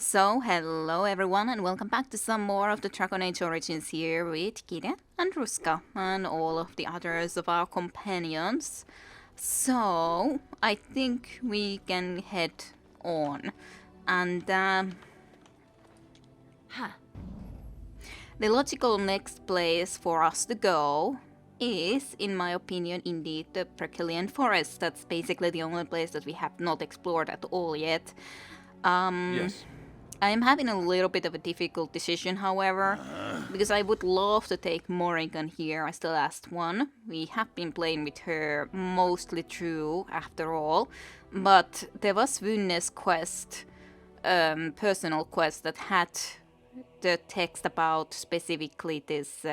So, hello everyone and welcome back to some more of the Dragon Age Origins here with Kira and Ruska and all of the others of our companions. So, I think we can head on. And the logical next place for us to go is, in my opinion, indeed the Brecilian Forest. That's basically the only place that we have not explored at all yet. Yes. I am having a little bit of a difficult decision, however, because I would love to take Morrigan here as the last one. We have been playing with her mostly through, after all, but there was Vunne's quest, personal quest, that had the text about specifically this.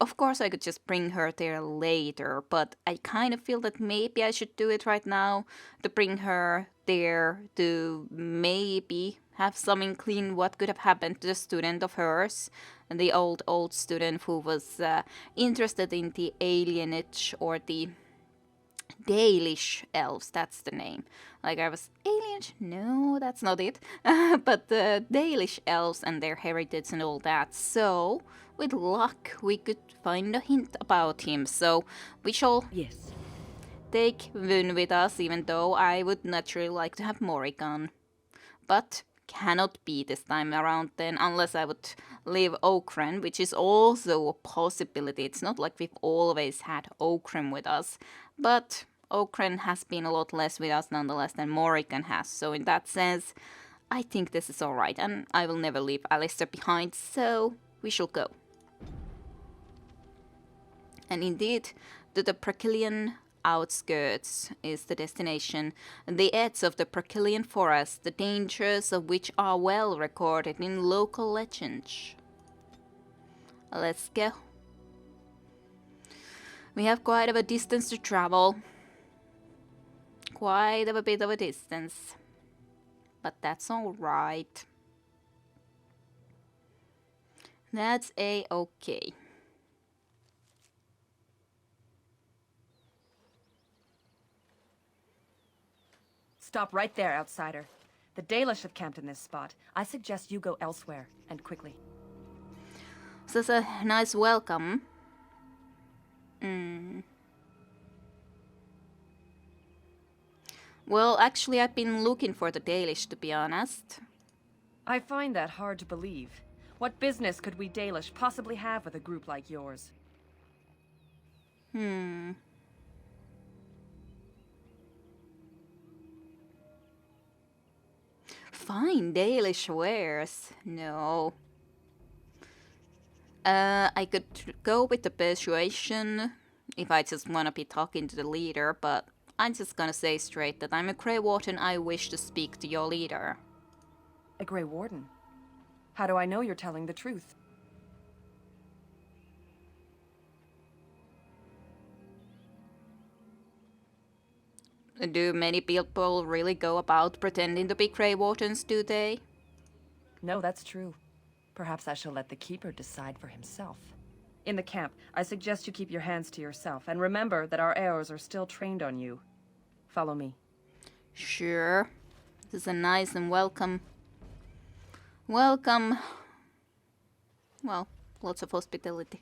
Of course, I could just bring her there later, but I kind of feel that maybe I should do it right now to bring her there to maybe have some inkling what could have happened to the student of hers, the old student who was interested in the alienage or the dalish elves. That's the name. Like I was alienage? No, that's not it. But the dalish elves and their heritage and all that. So with luck, we could find a hint about him. So we shall take Vun with us, even though I would naturally like to have Morrigan. But cannot be this time around then, unless I would leave Okren, which is also a possibility. It's not like we've always had Okren with us, but Okren has been a lot less with us nonetheless than Morrigan has. So in that sense, I think this is alright, and I will never leave Alistair behind, so we shall go. And indeed, to the Precarian outskirts is the destination, the edge of the Precarian Forest, the dangers of which are well recorded in local legends. Let's go. We have quite of a distance to travel. Quite of a bit of a distance. But that's alright. That's a-okay. Stop right there, outsider. The Dalish have camped in this spot. I suggest you go elsewhere, and quickly. So it's a nice welcome. Well, actually, I've been looking for the Dalish, to be honest. I find that hard to believe. What business could we Dalish possibly have with a group like yours? Fine Dalish wares. No. I could go with the persuasion if I just want to be talking to the leader, but I'm just gonna say straight that I'm a Grey Warden. I wish to speak to your leader. A Grey Warden? How do I know you're telling the truth? Do many people really go about pretending to be Grey Wardens, do they? No, that's true. Perhaps I shall let the Keeper decide for himself. In the camp, I suggest you keep your hands to yourself, and remember that our arrows are still trained on you. Follow me. Sure. This is a nice and welcome... Welcome... Well, lots of hospitality.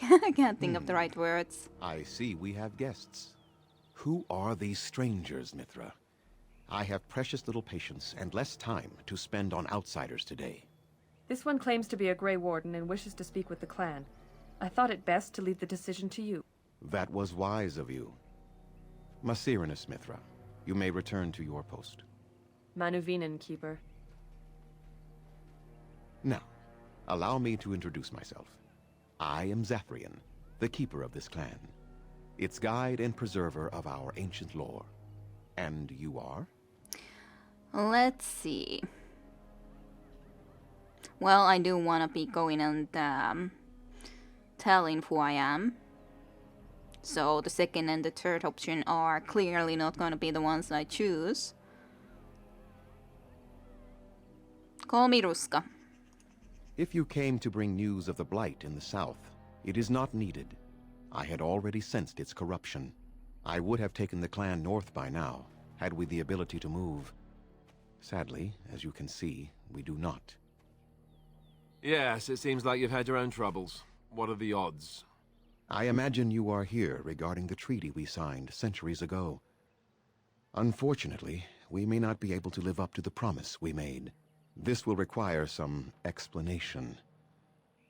I can't think of the right words. I see we have guests. Who are these strangers, Mithra? I have precious little patience and less time to spend on outsiders today. This one claims to be a Grey Warden and wishes to speak with the clan. I thought it best to leave the decision to you. That was wise of you. Masirinus, Mithra, you may return to your post. Manuvinen, Keeper. Now, allow me to introduce myself. I am Zathrian, the keeper of this clan, its guide and preserver of our ancient lore. And you are? Let's see. Well, I do want to be going and telling who I am. So the second and the third option are clearly not going to be the ones I choose. Call me Ruska. If you came to bring news of the Blight in the south, it is not needed. I had already sensed its corruption. I would have taken the clan north by now, had we the ability to move. Sadly, as you can see, we do not. Yes, it seems like you've had your own troubles. What are the odds? I imagine you are here regarding the treaty we signed centuries ago. Unfortunately, we may not be able to live up to the promise we made. This will require some explanation.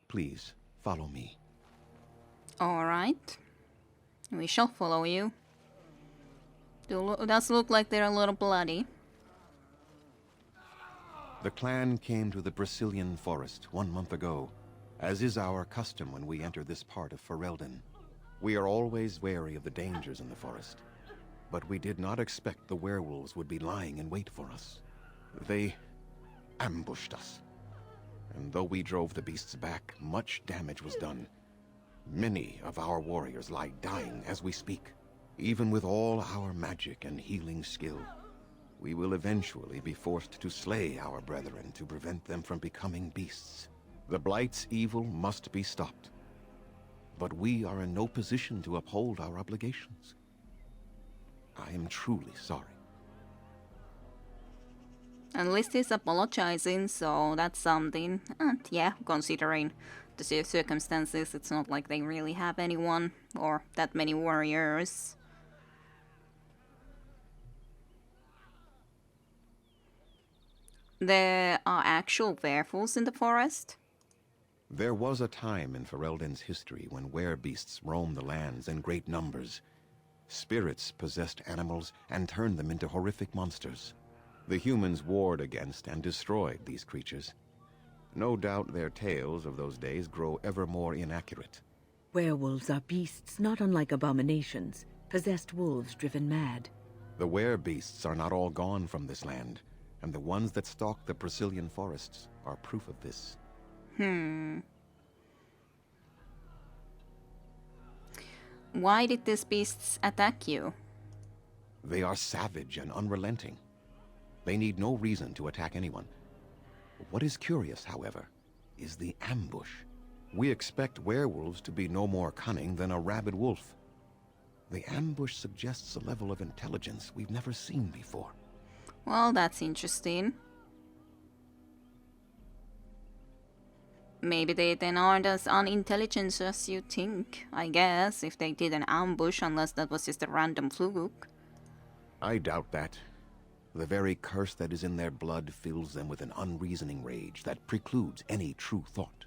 Please, follow me. Alright. We shall follow you. Does look like they're a little bloody. The clan came to the Brecilian Forest 1 month ago, as is our custom when we enter this part of Ferelden. We are always wary of the dangers in the forest, but we did not expect the werewolves would be lying in wait for us. They ambushed us, and though we drove the beasts back, much damage was done. Many of our warriors lie dying as we speak. Even with all our magic and healing skill, we will eventually be forced to slay our brethren to prevent them from becoming beasts. The Blight's evil must be stopped, but we are in no position to uphold our obligations. I am truly sorry. At least he's apologizing, so that's something. And yeah, considering the circumstances, it's not like they really have anyone or that many warriors. There are actual werewolves in the forest? There was a time in Ferelden's history when werebeasts roamed the lands in great numbers. Spirits possessed animals and turned them into horrific monsters. The humans warred against and destroyed these creatures. No doubt their tales of those days grow ever more inaccurate. Werewolves are beasts not unlike abominations, possessed wolves driven mad. The werebeasts are not all gone from this land, and the ones that stalk the Brecilian forests are proof of this. Why did these beasts attack you? They are savage and unrelenting. They need no reason to attack anyone. What is curious, however, is the ambush. We expect werewolves to be no more cunning than a rabid wolf. The ambush suggests a level of intelligence we've never seen before. Well, that's interesting. Maybe they then aren't as unintelligent as you think, I guess, if they did an ambush, unless that was just a random fluke. I doubt that. The very curse that is in their blood fills them with an unreasoning rage that precludes any true thought.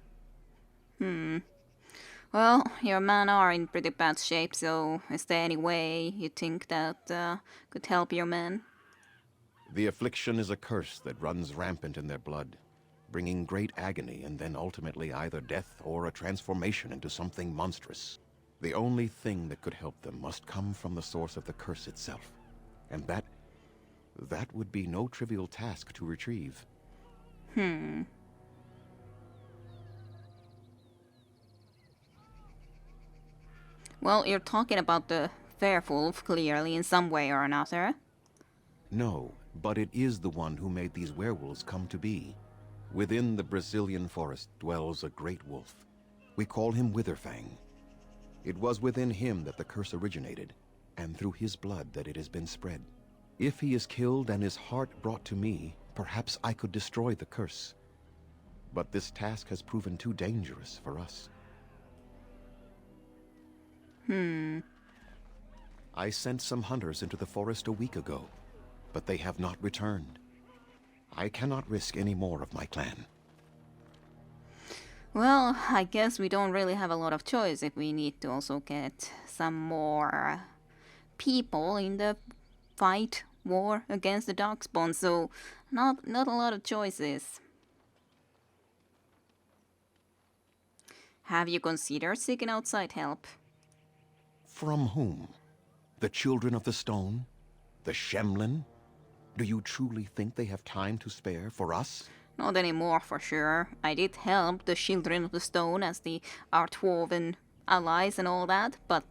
Well, your men are in pretty bad shape, so is there any way you think that could help your men? The affliction is a curse that runs rampant in their blood, bringing great agony and then ultimately either death or a transformation into something monstrous. The only thing that could help them must come from the source of the curse itself, and that would be no trivial task to retrieve. Well, you're talking about the werewolf, clearly, in some way or another. No, but it is the one who made these werewolves come to be. Within the Brecilian forest dwells a great wolf. We call him Witherfang. It was within him that the curse originated, and through his blood that it has been spread. If he is killed and his heart brought to me, perhaps I could destroy the curse. But this task has proven too dangerous for us. I sent some hunters into the forest a week ago, but they have not returned. I cannot risk any more of my clan. Well, I guess we don't really have a lot of choice if we need to also get some more people in the war against the Darkspawn, so not a lot of choices. Have you considered seeking outside help? From whom? The Children of the Stone? The Shemlin? Do you truly think they have time to spare for us? Not anymore, for sure. I did help the Children of the Stone as our dwarven allies and all that, but,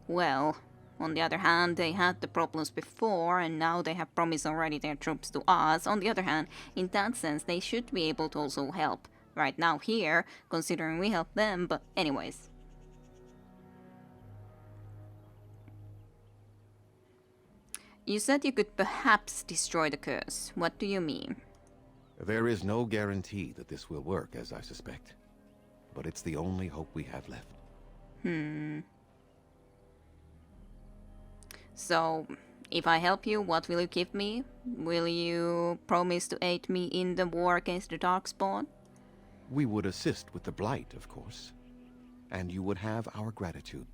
well, on the other hand, they had the problems before, and now they have promised already their troops to us. On the other hand, in that sense, they should be able to also help right now here, considering we helped them, but anyways. You said you could perhaps destroy the curse. What do you mean? There is no guarantee that this will work, as I suspect. But it's the only hope we have left. So, if I help you, what will you give me? Will you promise to aid me in the war against the Darkspawn? We would assist with the Blight, of course. And you would have our gratitude.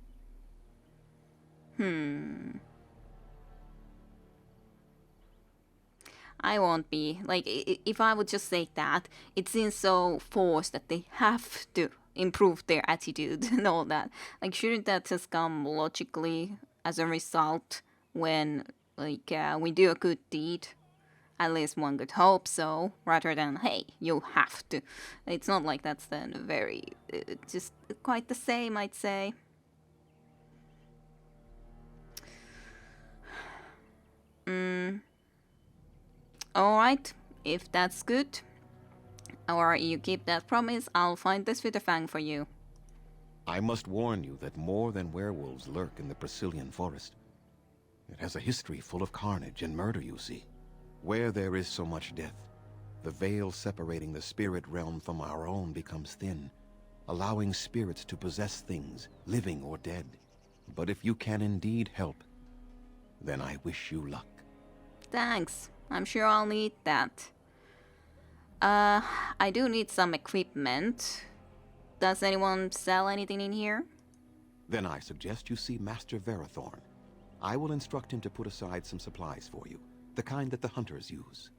I won't be. Like, if I would just say that, it seems so forced that they have to improve their attitude and all that. Like, shouldn't that just come logically as a result when, like, we do a good deed? At least one could hope so, rather than, hey, you have to. It's not like that's then very, just quite the same, I'd say. Alright, if that's good, or you keep that promise, I'll find this Fang for you. I must warn you that more than werewolves lurk in the Brecilian Forest. It has a history full of carnage and murder, you see. Where there is so much death, the veil separating the spirit realm from our own becomes thin, allowing spirits to possess things, living or dead. But if you can indeed help, then I wish you luck. Thanks. I'm sure I'll need that. I do need some equipment. Does anyone sell anything in here? Then I suggest you see Master Verathorn. I will instruct him to put aside some supplies for you, the kind that the hunters use.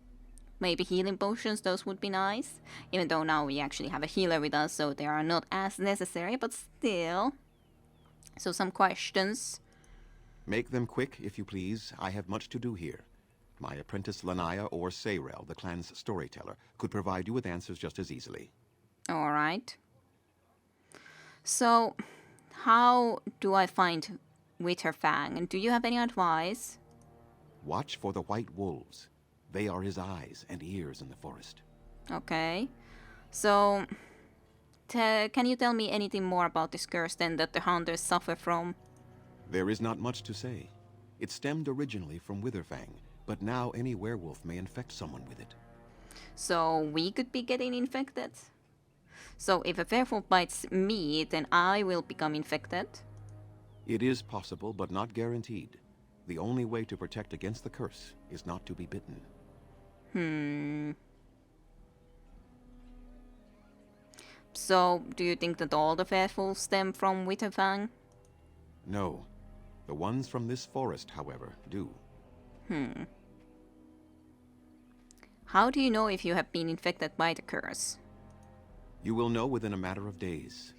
Maybe healing potions, those would be nice. Even though now we actually have a healer with us, so they are not as necessary, but still. So some questions. Make them quick, if you please. I have much to do here. My apprentice Lanaya or Sayrel, the clan's storyteller, could provide you with answers just as easily. Alright. So, how do I find Fang? And do you have any advice? Watch for the white wolves. They are his eyes and ears in the forest. Okay. So, can you tell me anything more about this curse then that the hunters suffer from? There is not much to say. It stemmed originally from Witherfang, but now any werewolf may infect someone with it. So we could be getting infected? So if a werewolf bites me, then I will become infected? It is possible, but not guaranteed. The only way to protect against the curse is not to be bitten. So, do you think that all the werewolves stem from Witherfang? No. The ones from this forest, however, do. How do you know if you have been infected by the curse? You will know within a matter of days.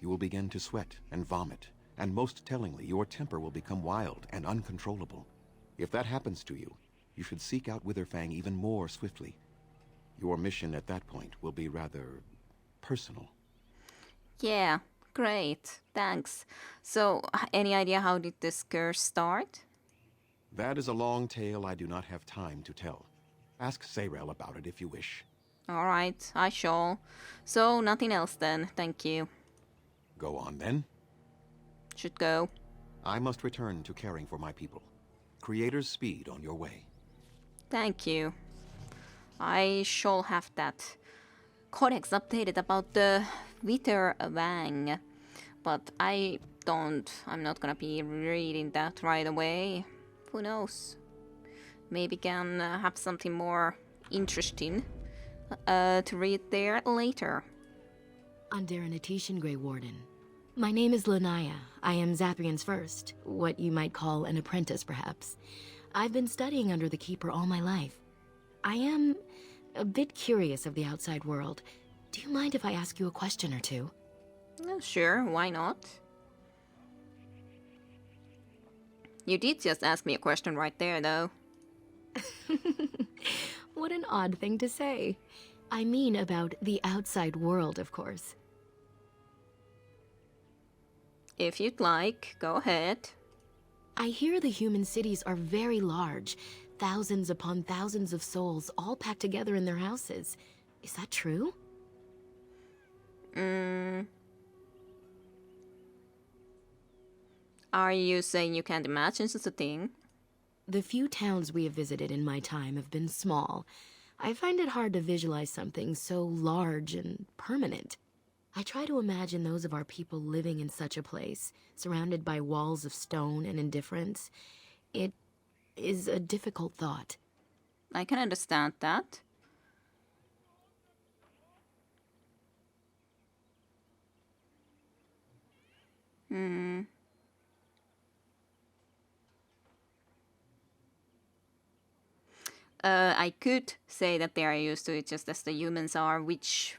You will begin to sweat and vomit, and most tellingly, your temper will become wild and uncontrollable. If that happens to you, you should seek out Witherfang even more swiftly. Your mission at that point will be rather personal. Yeah, great, thanks. So, any idea how did this curse start? That is a long tale I do not have time to tell. Ask Sayrel about it if you wish. Alright, I shall. So, nothing else then, thank you. Go on then. Should go. I must return to caring for my people. Creator's speed on your way. Thank you. I shall have that codex updated about the Witherfang. But I'm not gonna be reading that right away. Who knows? Maybe can have something more interesting to read there later. Underanitation, Grey Warden. My name is Lanaya. I am Zapian's first, what you might call an apprentice, perhaps. I've been studying under the Keeper all my life. I am a bit curious of the outside world. Do you mind if I ask you a question or two? Oh, sure, why not? You did just ask me a question right there, though. What an odd thing to say. I mean about the outside world, of course. If you'd like, go ahead. I hear the human cities are very large. Thousands upon thousands of souls all packed together in their houses. Is that true? Are you saying you can't imagine such a thing? The few towns we have visited in my time have been small. I find it hard to visualize something so large and permanent. I try to imagine those of our people living in such a place, surrounded by walls of stone and indifference. It is a difficult thought. I can understand that. I could say that they are used to it just as the humans are, which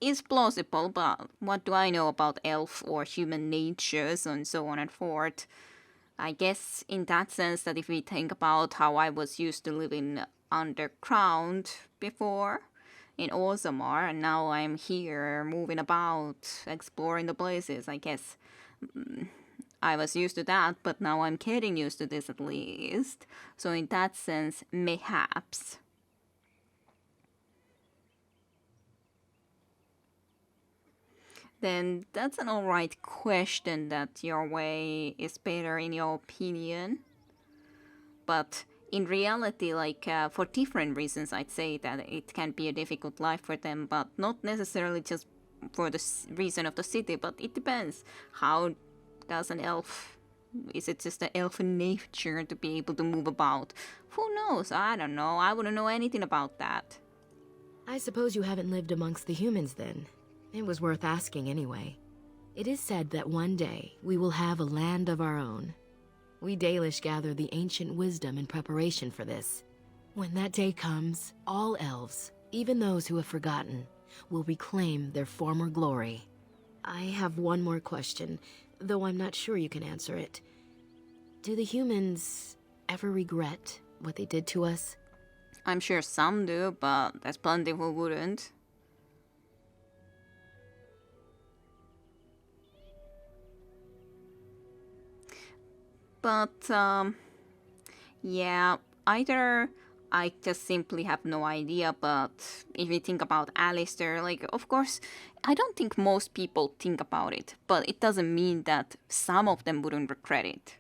is plausible, but what do I know about elf or human natures and so on and forth? I guess in that sense that if we think about how I was used to living underground before in Orzammar, and now I'm here moving about, exploring the places, I guess I was used to that, but now I'm getting used to this at least. So in that sense, mayhaps. Then that's an alright question that your way is better in your opinion. But in reality, for different reasons, I'd say that it can be a difficult life for them, but not necessarily just for the reason of the city, but it depends. How does an elf... Is it just an elfin nature to be able to move about? Who knows? I don't know. I wouldn't know anything about that. I suppose you haven't lived amongst the humans then. It was worth asking anyway. It is said that one day we will have a land of our own. We Dalish gather the ancient wisdom in preparation for this. When that day comes, all elves, even those who have forgotten, will reclaim their former glory. I have one more question, though I'm not sure you can answer it. Do the humans ever regret what they did to us? I'm sure some do, but there's plenty who wouldn't. But, yeah, either I just simply have no idea, but if you think about Alistair, of course, I don't think most people think about it, but it doesn't mean that some of them wouldn't regret it.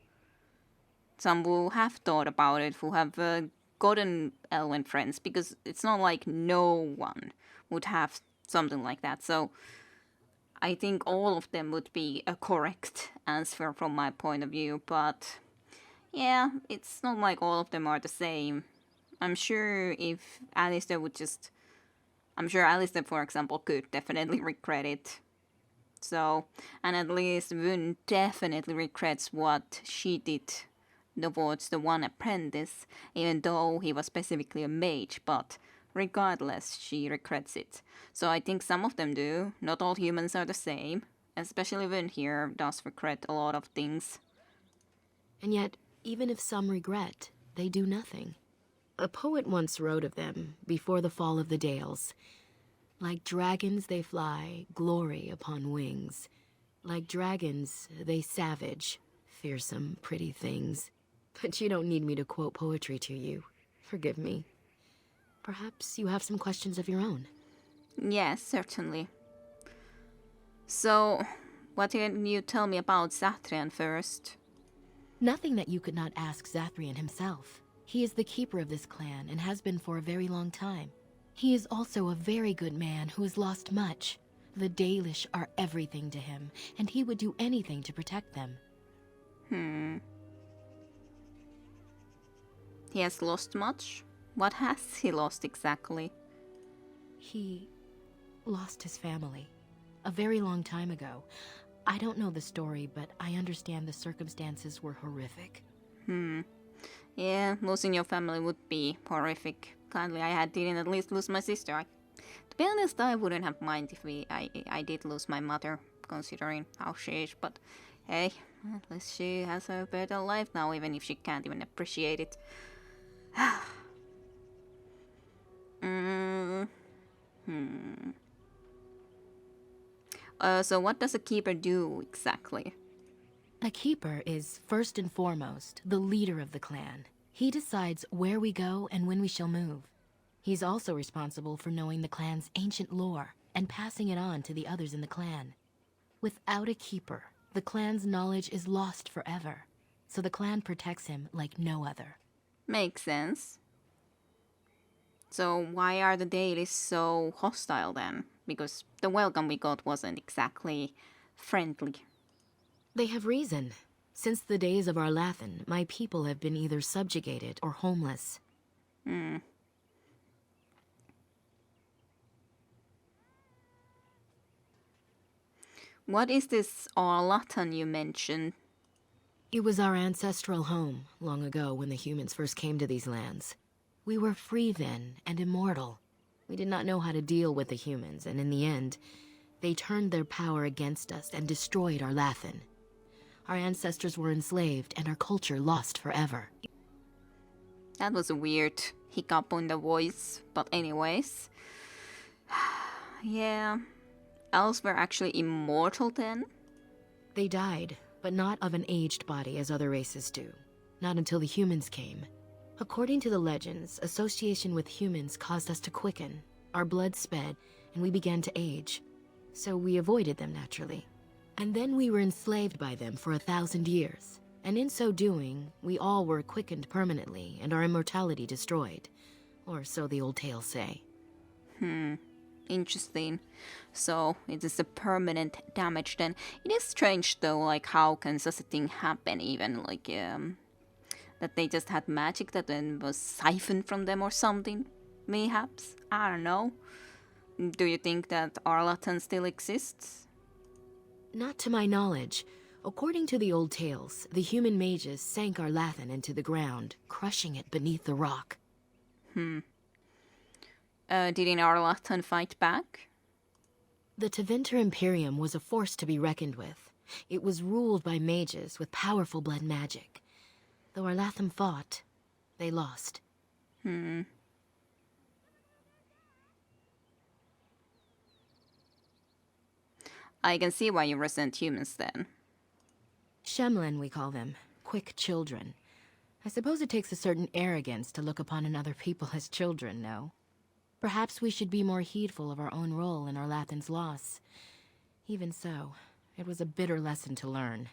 Some will have thought about it, who have gotten elven friends, because it's not like no one would have something like that, so I think all of them would be a correct answer from my point of view, but yeah, it's not like all of them are the same. I'm sure if Alistair would just... I'm sure Alistair, for example, could definitely regret it. So, and at least Vun definitely regrets what she did towards the one apprentice, even though he was specifically a mage, but regardless, she regrets it. So I think some of them do. Not all humans are the same. Especially Vun here does regret a lot of things. And yet, even if some regret, they do nothing. A poet once wrote of them, before the fall of the Dales. Like dragons they fly, glory upon wings. Like dragons, they savage, fearsome, pretty things. But you don't need me to quote poetry to you. Forgive me. Perhaps you have some questions of your own. Yes, certainly. So, what can you tell me about Zathrian first? Nothing that you could not ask Zathrian himself. He is the keeper of this clan and has been for a very long time. He is also a very good man who has lost much. The Dalish are everything to him, and he would do anything to protect them. He has lost much? What has he lost exactly? He lost his family a very long time ago. I don't know the story, but I understand the circumstances were horrific. Yeah, losing your family would be horrific. Kindly, didn't at least lose my sister. To be honest, I wouldn't have mind if I did lose my mother, considering how she is. But hey, at least she has a better life now, even if she can't even appreciate it. So what does a keeper do exactly? A keeper is, first and foremost, the leader of the clan. He decides where we go and when we shall move. He's also responsible for knowing the clan's ancient lore and passing it on to the others in the clan. Without a keeper, the clan's knowledge is lost forever, so the clan protects him like no other. Makes sense. So why are the dalish so hostile then? Because the welcome we got wasn't exactly friendly. They have reason. Since the days of Arlathan, my people have been either subjugated or homeless. What is this Arlathan you mentioned? It was our ancestral home, long ago when the humans first came to these lands. We were free then, and immortal. We did not know how to deal with the humans, and in the end, they turned their power against us and destroyed Arlathan. Our ancestors were enslaved, and our culture lost forever. That was a weird hiccup on the voice, but anyways. Yeah. Elves were actually immortal then? They died, but not of an aged body as other races do. Not until the humans came. According to the legends, association with humans caused us to quicken. Our blood sped, and we began to age. So we avoided them naturally. And then we were enslaved by them for 1,000 years. And in so doing, we all were quickened permanently and our immortality destroyed. Or so the old tales say. Interesting. So it is a permanent damage then. It is strange though, like how can such a thing happen even, like that they just had magic that then was siphoned from them or something, mayhaps? I don't know. Do you think that Arlathan still exists? Not to my knowledge. According to the old tales, the human mages sank Arlathan into the ground, crushing it beneath the rock. Didn't Arlathan fight back? The Tevinter Imperium was a force to be reckoned with. It was ruled by mages with powerful blood magic. Though Arlathan fought, they lost. I can see why you resent humans then. Shemlin, we call them. Quick children. I suppose it takes a certain arrogance to look upon another people as children, no? Perhaps we should be more heedful of our own role in Arlathan's loss. Even so, it was a bitter lesson to learn.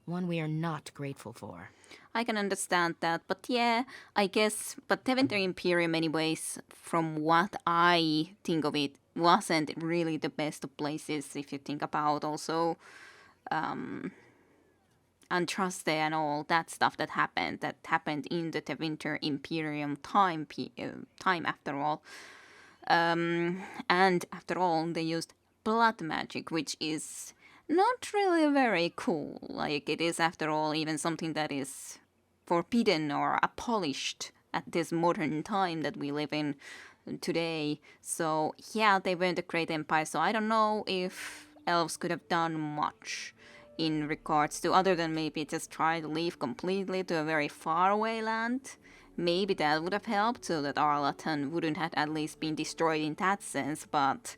One we are not grateful for. I can understand that, but yeah, I guess, but Tevinter Imperium anyways, from what I think of it, wasn't really the best of places if you think about also Antraste and all that stuff that happened in the Tevinter Imperium time after all. And after all, they used blood magic, which is not really very cool. Like, it is, after all, even something that is forbidden or abolished at this modern time that we live in today. So, yeah, they weren't a great empire, so I don't know if elves could have done much in regards to, other than maybe just try to leave completely to a very faraway land. Maybe that would have helped so that Arlathan wouldn't have at least been destroyed in that sense, but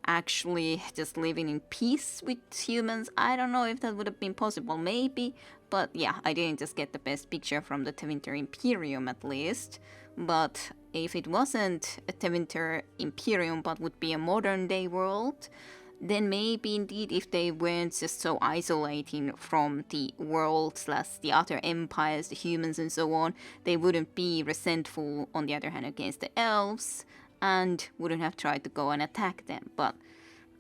actually just living in peace with humans, I don't know if that would have been possible, maybe, but yeah, I didn't just get the best picture from the Tevinter Imperium at least. But if it wasn't a Tevinter Imperium but would be a modern day world, then maybe indeed if they weren't just so isolating from the world / the other empires, the humans and so on, they wouldn't be resentful on the other hand against the elves and wouldn't have tried to go and attack them. But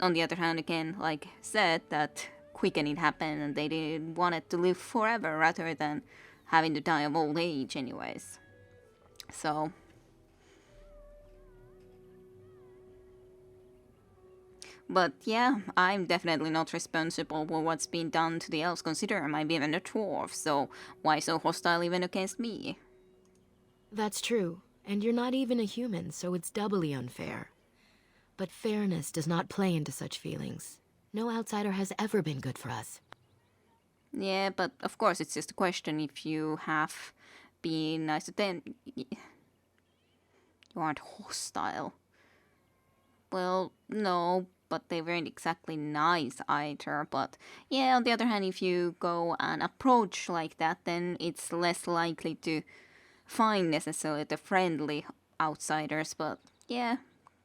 on the other hand, again, like said, that quickening happened and they didn't want it to live forever rather than having to die of old age anyways. So but yeah, I'm definitely not responsible for what's been done to the elves. Consider I'm even a dwarf, so why so hostile even against me? That's true, and you're not even a human, so it's doubly unfair. But fairness does not play into such feelings. No outsider has ever been good for us. Yeah, but of course it's just a question if you have been nice to them. You aren't hostile. Well, no, but they weren't exactly nice either. But yeah, on the other hand, if you go and approach like that, then it's less likely to find necessarily the friendly outsiders. But yeah,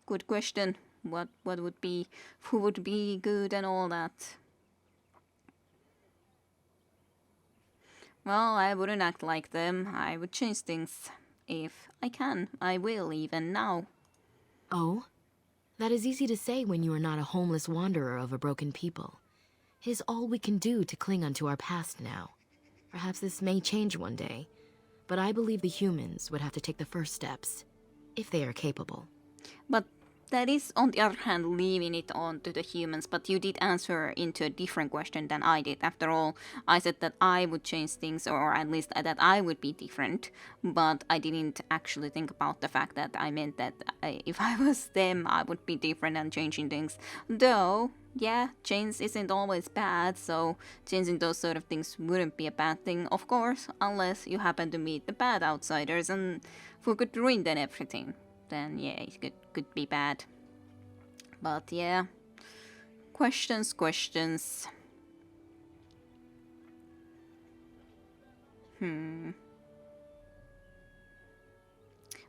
good question. What would be, who would be good and all that. Well, I wouldn't act like them. I would change things. If I can, I will, even now. Oh? That is easy to say when you are not a homeless wanderer of a broken people. It is all we can do to cling onto our past now. Perhaps this may change one day, but I believe the humans would have to take the first steps, if they are capable. But that is, on the other hand, leaving it on to the humans. But you did answer into a different question than I did. After all, I said that I would change things, or at least that I would be different. But I didn't actually think about the fact that I meant that if I was them, I would be different and changing things. Though, yeah, change isn't always bad, so changing those sort of things wouldn't be a bad thing, of course, unless you happen to meet the bad outsiders and who could ruin then everything. Then yeah, it could be bad. But yeah, questions.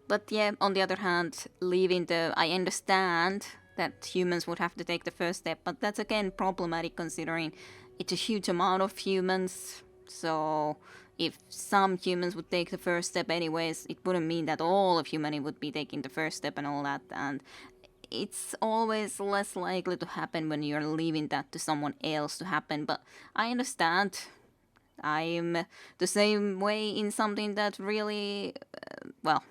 But yeah, on the other hand, I understand that humans would have to take the first step, but that's again problematic considering it's a huge amount of humans. So if some humans would take the first step anyways, it wouldn't mean that all of humanity would be taking the first step and all that. And it's always less likely to happen when you're leaving that to someone else to happen. But I understand. I'm the same way in something that really, well,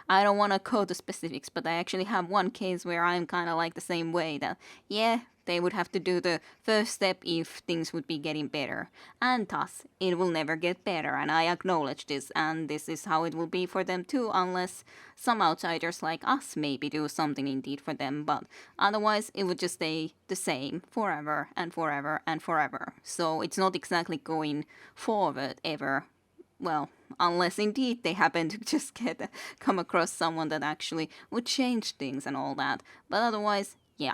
I don't want to go to specifics, but I actually have one case where I'm kind of like the same way that, yeah, they would have to do the first step if things would be getting better. And thus, it will never get better, and I acknowledge this, and this is how it will be for them too, unless some outsiders like us maybe do something indeed for them, but otherwise it would just stay the same forever and forever and forever. So it's not exactly going forward ever. Well, unless indeed they happen to just come across someone that actually would change things and all that. But otherwise, yeah,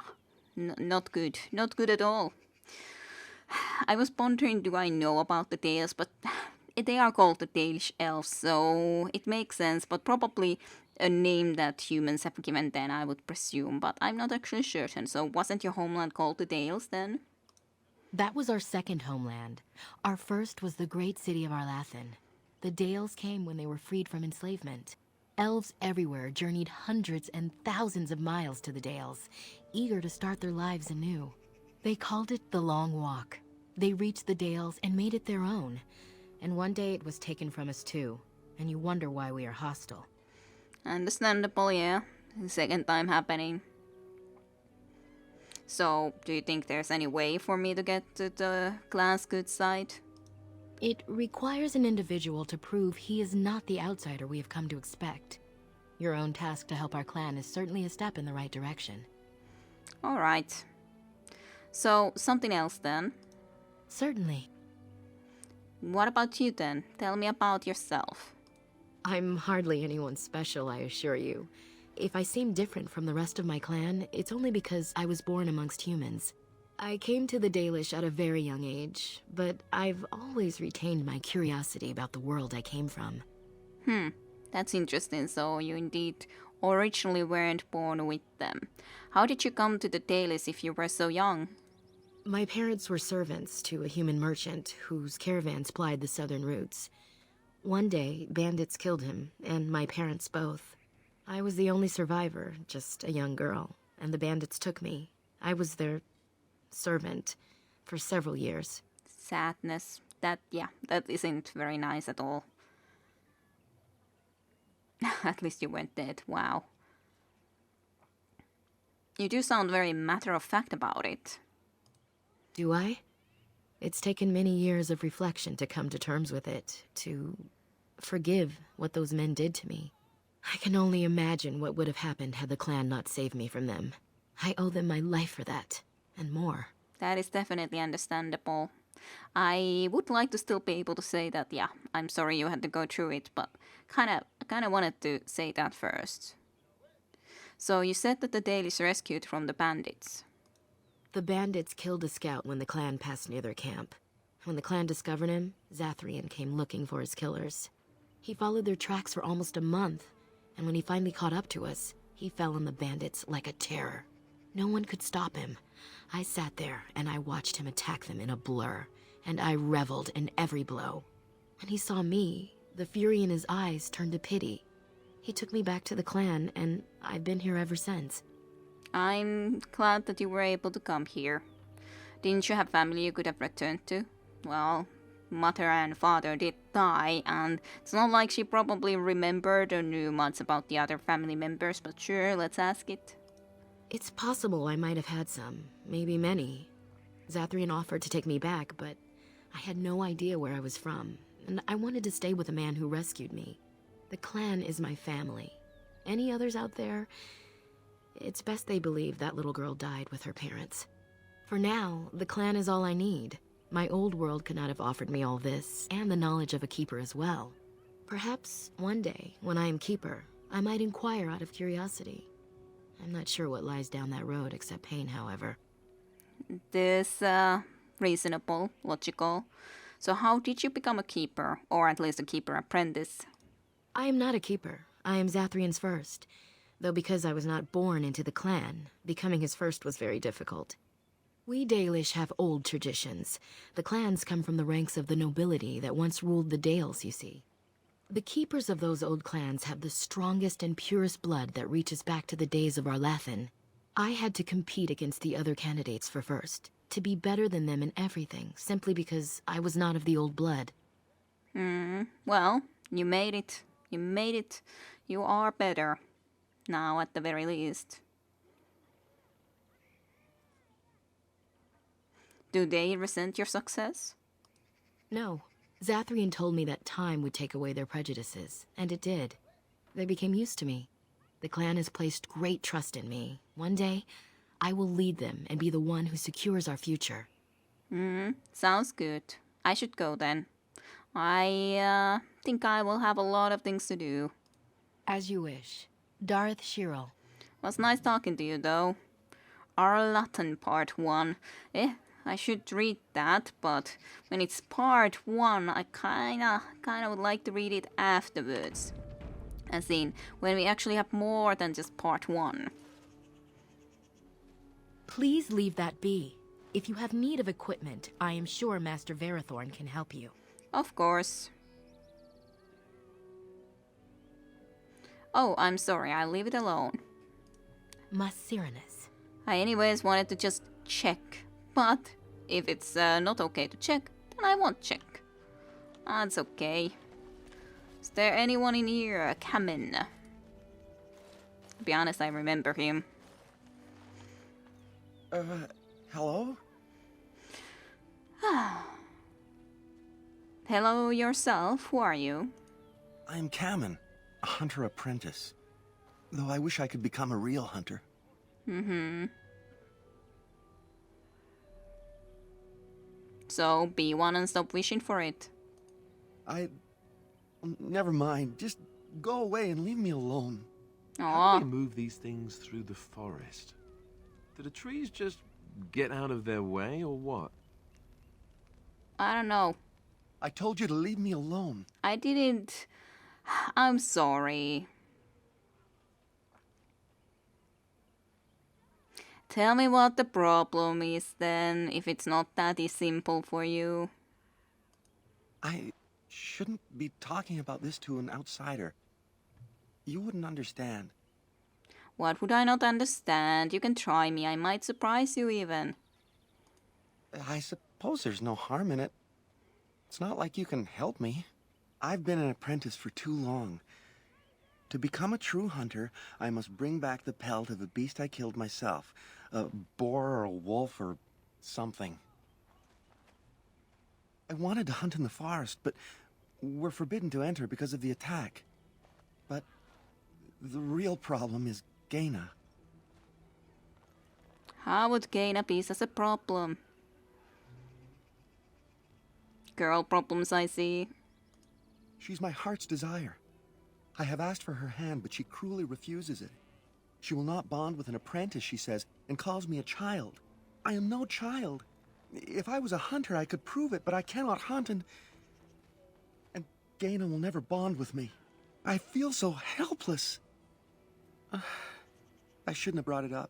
not good. Not good at all. I was pondering, do I know about the Dales, but they are called the Dalish elves, so it makes sense, but probably a name that humans have given then, I would presume, but I'm not actually certain. So wasn't your homeland called the Dales then? That was our second homeland. Our first was the great city of Arlathan. The Dales came when they were freed from enslavement. Elves everywhere journeyed hundreds and thousands of miles to the Dales, eager to start their lives anew. They called it the Long Walk. They reached the Dales and made it their own. And one day it was taken from us too, and you wonder why we are hostile. Understandable, yeah. The second time happening. So, do you think there's any way for me to get to the clan's good side? It requires an individual to prove he is not the outsider we have come to expect. Your own task to help our clan is certainly a step in the right direction. Alright. So, something else then. Certainly. What about you then? Tell me about yourself. I'm hardly anyone special, I assure you. If I seem different from the rest of my clan, it's only because I was born amongst humans. I came to the Dalish at a very young age, but I've always retained my curiosity about the world I came from. That's interesting. So you indeed originally weren't born with them. How did you come to the Dalish if you were so young? My parents were servants to a human merchant whose caravans plied the southern routes. One day, bandits killed him, and my parents both. I was the only survivor, just a young girl, and the bandits took me. I was their servant for several years. Sadness. That isn't very nice at all. At least you weren't dead. Wow. You do sound very matter-of-fact about it. Do I? It's taken many years of reflection to come to terms with it, to forgive what those men did to me. I can only imagine what would have happened had the clan not saved me from them. I owe them my life for that, and more. That is definitely understandable. I would like to still be able to say that, yeah, I'm sorry you had to go through it, but kind of wanted to say that first. So you said that the Dalish rescued from the bandits. The bandits killed a scout when the clan passed near their camp. When the clan discovered him, Zathrian came looking for his killers. He followed their tracks for almost a month, and when he finally caught up to us, he fell on the bandits like a terror. No one could stop him. I sat there and I watched him attack them in a blur, and I reveled in every blow. When he saw me, the fury in his eyes turned to pity. He took me back to the clan, and I've been here ever since. I'm glad that you were able to come here. Didn't you have family you could have returned to? Well, mother and father did die, and it's not like she probably remembered or knew much about the other family members, but sure, let's ask it. It's possible I might have had some, maybe many. Zathrian offered to take me back, but I had no idea where I was from, and I wanted to stay with the man who rescued me. The clan is my family. Any others out there? It's best they believe that little girl died with her parents. For now, the clan is all I need. My old world could not have offered me all this, and the knowledge of a keeper as well. Perhaps one day, when I am keeper, I might inquire out of curiosity. I'm not sure what lies down that road except pain, however. This, reasonable, logical. So how did you become a keeper, or at least a keeper apprentice? I am not a keeper. I am Zathrian's first. Though because I was not born into the clan, becoming his first was very difficult. We Dalish have old traditions. The clans come from the ranks of the nobility that once ruled the Dales, you see. The keepers of those old clans have the strongest and purest blood that reaches back to the days of Arlathan. I had to compete against the other candidates for first, to be better than them in everything, simply because I was not of the old blood. Well, you made it. You made it. You are better. Now, at the very least. Do they resent your success? No. Zathrian told me that time would take away their prejudices, and it did. They became used to me. The clan has placed great trust in me. One day, I will lead them and be the one who secures our future. Sounds good. I should go then. I think I will have a lot of things to do. As you wish. Darth Shirel. Was nice talking to you, though. Arlathan Part 1. I should read that, but when it's Part 1, I kinda would like to read it afterwards. As in, when we actually have more than just Part 1. Please leave that be. If you have need of equipment, I am sure Master Verathorn can help you. Of course. Oh, I'm sorry, I'll leave it alone. Masirinus. I anyways wanted to just check, but if it's not okay to check, then I won't check. That's okay. Is there anyone in here? Kamin. To be honest, I remember him. Hello? Hello yourself, who are you? I am Kamin, a hunter apprentice. Though I wish I could become a real hunter. So, be one and stop wishing for it. Never mind. Just go away and leave me alone. How Aw, do they move these things through the forest? Do the trees just get out of their way, or what? I don't know. I told you to leave me alone. I didn't... I'm sorry. Tell me what the problem is then, if it's not that simple for you. I shouldn't be talking about this to an outsider. You wouldn't understand. What would I not understand? You can try me, I might surprise you even. I suppose there's no harm in it. It's not like you can help me. I've been an apprentice for too long. To become a true hunter, I must bring back the pelt of a beast I killed myself. A boar or a wolf or something. I wanted to hunt in the forest, but we're forbidden to enter because of the attack. But the real problem is Gaina. How would Gaina be such a problem? Girl problems, I see. She's my heart's desire. I have asked for her hand, but she cruelly refuses it. She will not bond with an apprentice, she says, and calls me a child. I am no child. If I was a hunter, I could prove it, but I cannot hunt, and Gaina will never bond with me. I feel so helpless. I shouldn't have brought it up.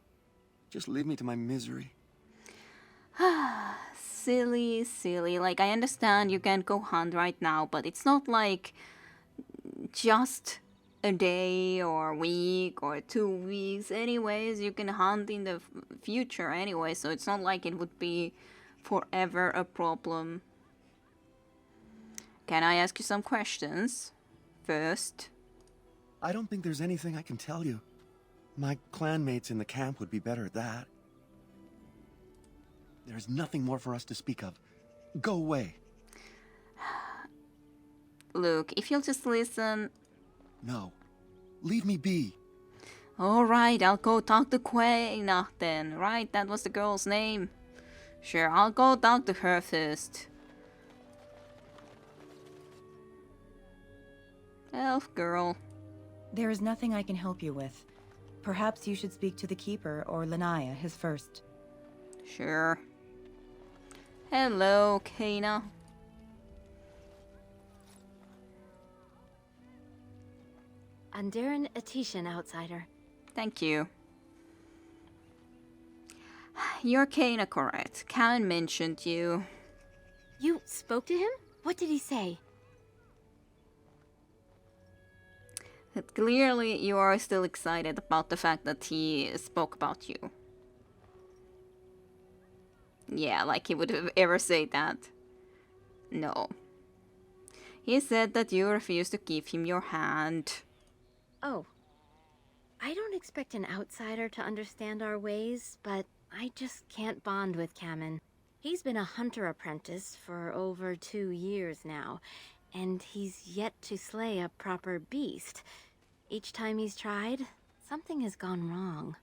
Just leave me to my misery. Silly, silly. Like, I understand you can't go hunt right now, but it's not like just a day or a week or 2 weeks. Anyways, you can hunt in the future anyway, so it's not like it would be forever a problem. Can I ask you some questions first? I don't think there's anything I can tell you. My clanmates in the camp would be better at that. There's nothing more for us to speak of. Go away. Look, if you'll just listen... No. Leave me be. Alright, I'll go talk to Quayna then. Right, that was the girl's name. Sure, I'll go talk to her first. Elf girl. There is nothing I can help you with. Perhaps you should speak to the Keeper or Lanaya, his first. Sure. Hello, Quayna. Undaran Atishan, outsider. Thank you. You're Quayna, correct. Karen mentioned you. You spoke to him? What did he say? That clearly you are still excited about the fact that he spoke about you. Yeah, like he would have ever said that. No. He said that you refused to give him your hand. Oh. I don't expect an outsider to understand our ways, but I just can't bond with Kamen. He's been a hunter apprentice for over 2 years now, and he's yet to slay a proper beast. Each time he's tried, something has gone wrong.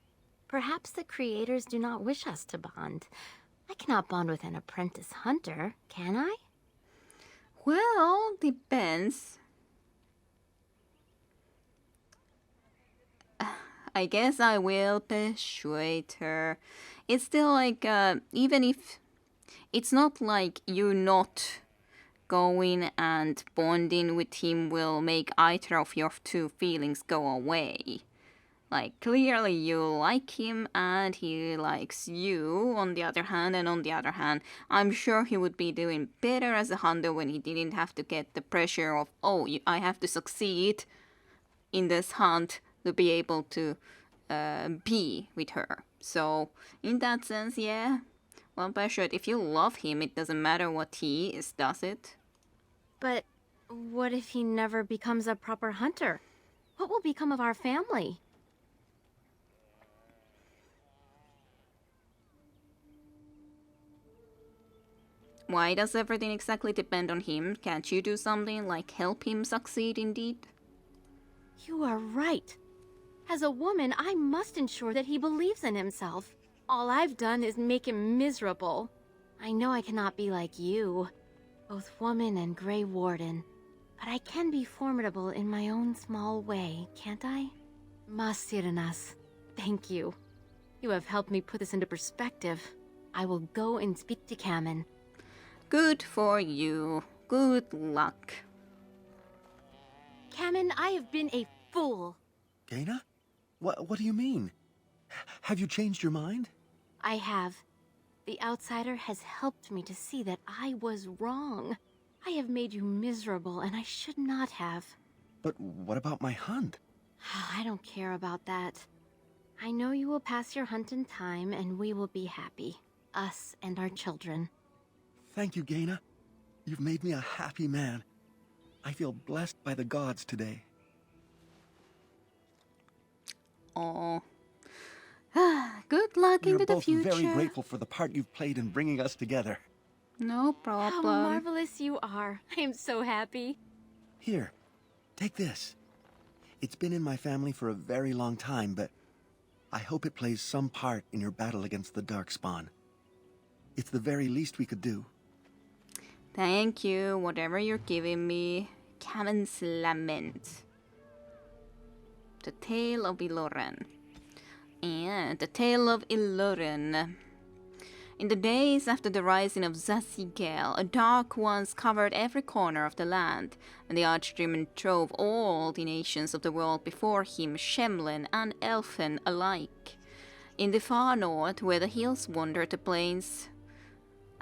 Perhaps the creators do not wish us to bond. I cannot bond with an apprentice hunter, can I? Well, depends. I guess I will persuade her. It's still like, even if... It's not like you not going and bonding with him will make either of your two feelings go away. Like, clearly you like him and he likes you, on the other hand, and on the other hand, I'm sure he would be doing better as a hunter when he didn't have to get the pressure of, oh, I have to succeed in this hunt to be able to be with her. So, in that sense, yeah. Well, by sure, if you love him, it doesn't matter what he is, does it? But what if he never becomes a proper hunter? What will become of our family? Why does everything exactly depend on him? Can't you do something like help him succeed indeed? You are right. As a woman, I must ensure that he believes in himself. All I've done is make him miserable. I know I cannot be like you, both woman and Grey Warden, but I can be formidable in my own small way, can't I? Masiranas, thank you. You have helped me put this into perspective. I will go and speak to Kamen. Good for you. Good luck. Kamen, I have been a fool. Gaina? What do you mean? Have you changed your mind? I have. The outsider has helped me to see that I was wrong. I have made you miserable, and I should not have. But what about my hunt? I don't care about that. I know you will pass your hunt in time, and we will be happy. Us and our children. Thank you, Gaina. You've made me a happy man. I feel blessed by the gods today. Oh. Good luck We're into the both future. very grateful for the part you've played in bringing us together. No How problem. marvelous you are. I am so happy. Here, take this. It's been in my family for a very long time, but I hope it plays some part in your battle against the Darkspawn. It's the very least we could do. Thank you, whatever you're giving me. Kamen's Lament. The Tale of Illuran. And the Tale of Illuran. In the days after the rising of Zasigel, a dark once covered every corner of the land, and the Archdemon drove all the nations of the world before him, Shemlen and Elfen alike. In the far north, where the hills wandered the plains,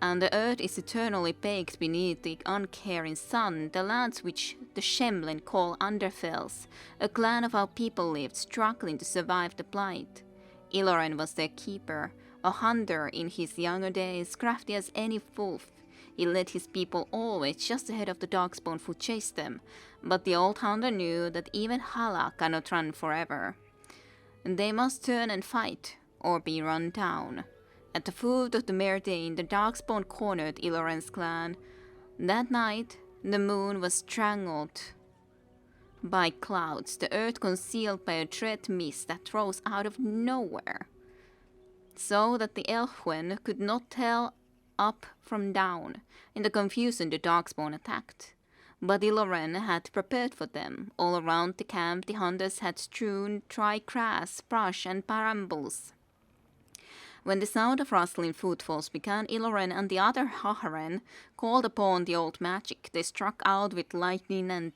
And the earth is eternally baked beneath the uncaring sun, the lands which the Shemlin call Underfells. A clan of our people lived, struggling to survive the blight. Illuran was their keeper, a hunter in his younger days, crafty as any wolf. He led his people always just ahead of the darkspawn who chased them, but the old hunter knew that even Hala cannot run forever. And they must turn and fight, or be run down. At the foot of the Merdane, the darkspawn cornered Illuran's clan. That night, the moon was strangled by clouds, the earth concealed by a dread mist that rose out of nowhere, so that the Elfwen could not tell up from down. In the confusion, the darkspawn attacked. But Illuran had prepared for them. All around the camp, the hunters had strewn dry grass, brush, and brambles. When the sound of rustling footfalls began, Illuran and the other Haharen called upon the old magic. They struck out with lightning, and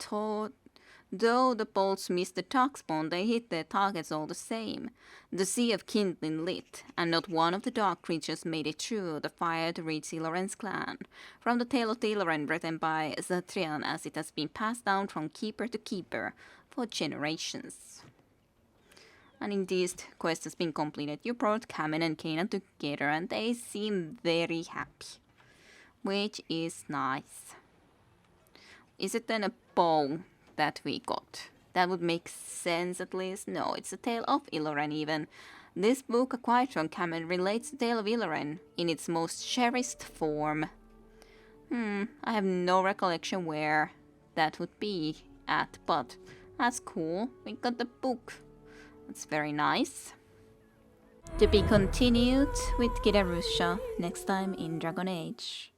though the bolts missed the darkspawn, they hit their targets all the same. The sea of kindling lit, and not one of the dark creatures made it through the fire to reach Illuran's clan. From the Tale of Illuran, written by Zatrian, as it has been passed down from keeper to keeper for generations. And indeed, this quest has been completed. You brought Kamen and Kanan together, and they seem very happy, which is nice. Is it then a bow that we got? That would make sense at least. No, it's a Tale of Illuran even. This book acquired from Kamen relates the Tale of Illuran in its most cherished form. I have no recollection where that would be at, but that's cool. We got the book. It's very nice. To be continued with Kidarusha next time in Dragon Age.